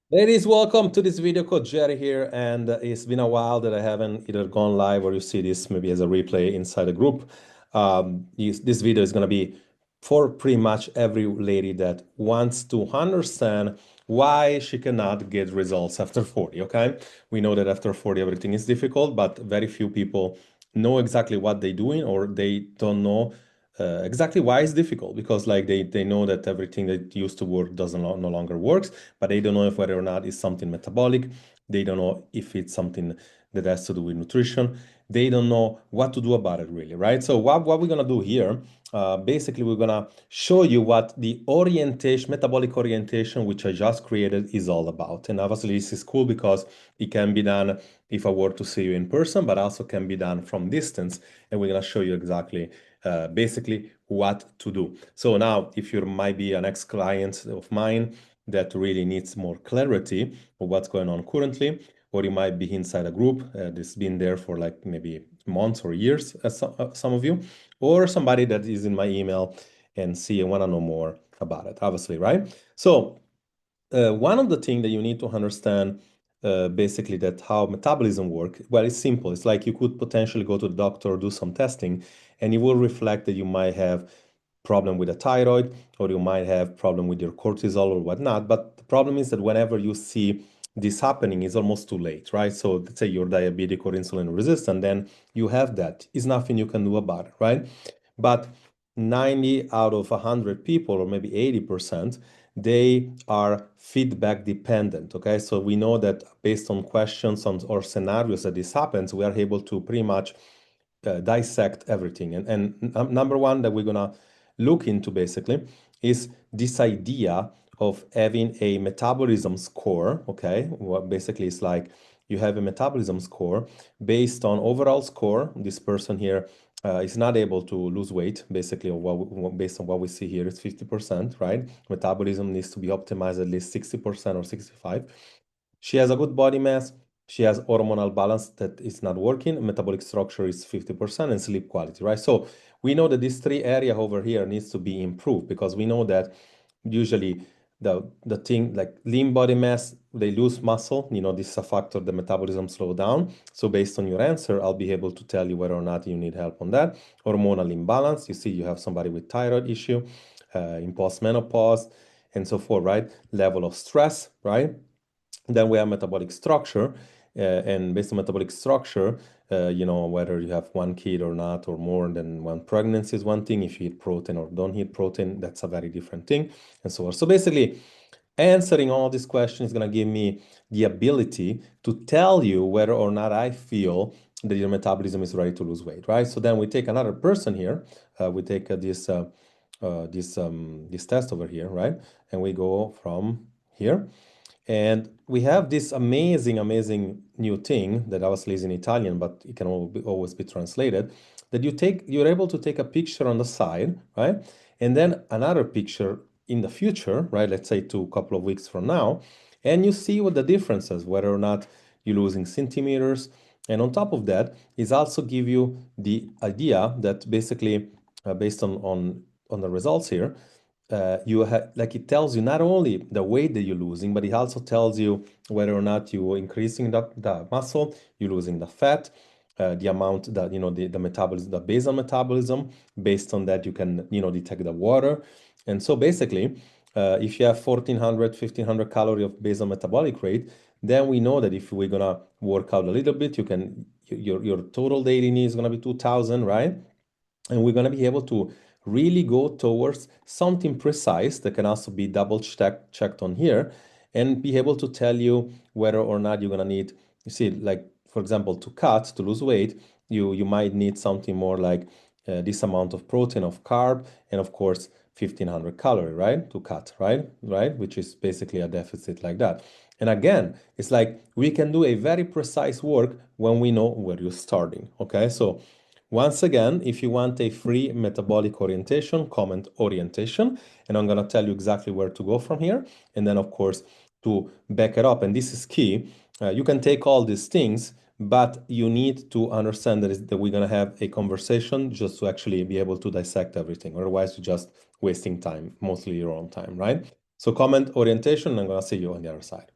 Ladies, welcome to this video called Jerry here, and it's been a while that I haven't either gone live or you see this maybe as a replay inside the group. This video is going to be for pretty much every lady that wants to understand why she cannot get results after 40, okay? We know that after 40 everything is difficult, but very few people know exactly what they're doing or they don't know exactly why it's difficult because like they know that everything that used to work doesn't no longer works, but they don't know if whether or not it's something metabolic. They don't know if it's something that has to do with nutrition. They don't know what to do about it really, right? So what we're gonna do here, basically we're gonna show you what the orientation, metabolic orientation, which I just created is all about. And obviously this is cool because it can be done if I were to see you in person, but also can be done from distance. And we're gonna show you exactly basically what to do. So now, if you might be an ex-client of mine that really needs more clarity of what's going on currently, or you might be inside a group that's been there for like maybe months or years, as some of you, or somebody that is in my email and see and want to know more about it, obviously, right? So one of the things that you need to understand basically that how metabolism work, well, it's simple. It's like you could potentially go to the doctor, do some testing, and it will reflect that you might have problem with the thyroid or you might have problem with your cortisol or whatnot. But the problem is that whenever you see this happening, it's almost too late, right? So let's say you're diabetic or insulin resistant, then you have that. It's nothing you can do about it, right? But 90 out of 100 people, or maybe 80%, they are feedback dependent. Okay, so we know that based on questions or scenarios that this happens, we are able to pretty much dissect everything. And number one that we're gonna look into basically is this idea of having a metabolism score. Okay, what basically is like you have a metabolism score based on overall score. This person here is not able to lose weight, basically, based on what we see here, it's 50%, right? Metabolism needs to be optimized at least 60% or 65. She has a good body mass. She has hormonal balance that is not working. Metabolic structure is 50% and sleep quality, right? So we know that these three area over here needs to be improved because we know that usually the thing like lean body mass, they lose muscle. You know, this is a factor, the metabolism slow down. So based on your answer, I'll be able to tell you whether or not you need help on that. Hormonal imbalance, you see you have somebody with thyroid issue, in postmenopause, and so forth, right? Level of stress, right? Then we have metabolic structure, and based on metabolic structure, whether you have one kid or not, or more than one pregnancy is one thing. If you eat protein or don't eat protein, that's a very different thing, and so on. So basically, answering all these questions is going to give me the ability to tell you whether or not I feel that your metabolism is ready to lose weight, right? So then we take another person here. We take this test over here, right? And we go from here. And we have this amazing, amazing new thing that I was in Italian, but it can always be translated, that you're able to take a picture on the side, right? And then another picture in the future, right? Let's say to a couple of weeks from now, and you see what the difference is, whether or not you're losing centimeters. And on top of that, is also give you the idea that basically, based on the results here, you have like it tells you not only the weight that you're losing, but it also tells you whether or not you're increasing the muscle, you're losing the fat, the amount that the metabolism, the basal metabolism. Based on that, you can detect the water, and so basically, if you have 1400, 1500 calorie of basal metabolic rate, then we know that if we're gonna work out a little bit, your total daily need is gonna be 2000, right? And we're going to be able to really go towards something precise that can also be double checked on here and be able to tell you whether or not you're going to need, you see, like, for example, to lose weight, you might need something more like this amount of protein, of carb, and of course 1500 calorie, right, to cut, right, which is basically a deficit like that. And again, it's like we can do a very precise work when we know where you're starting. Okay, so once again, if you want a free metabolic orientation, comment orientation, and I'm going to tell you exactly where to go from here. And then, of course, to back it up, and this is key, you can take all these things, but you need to understand that we're going to have a conversation just to actually be able to dissect everything. Otherwise, you're just wasting time, mostly your own time, right? So comment orientation, and I'm going to see you on the other side.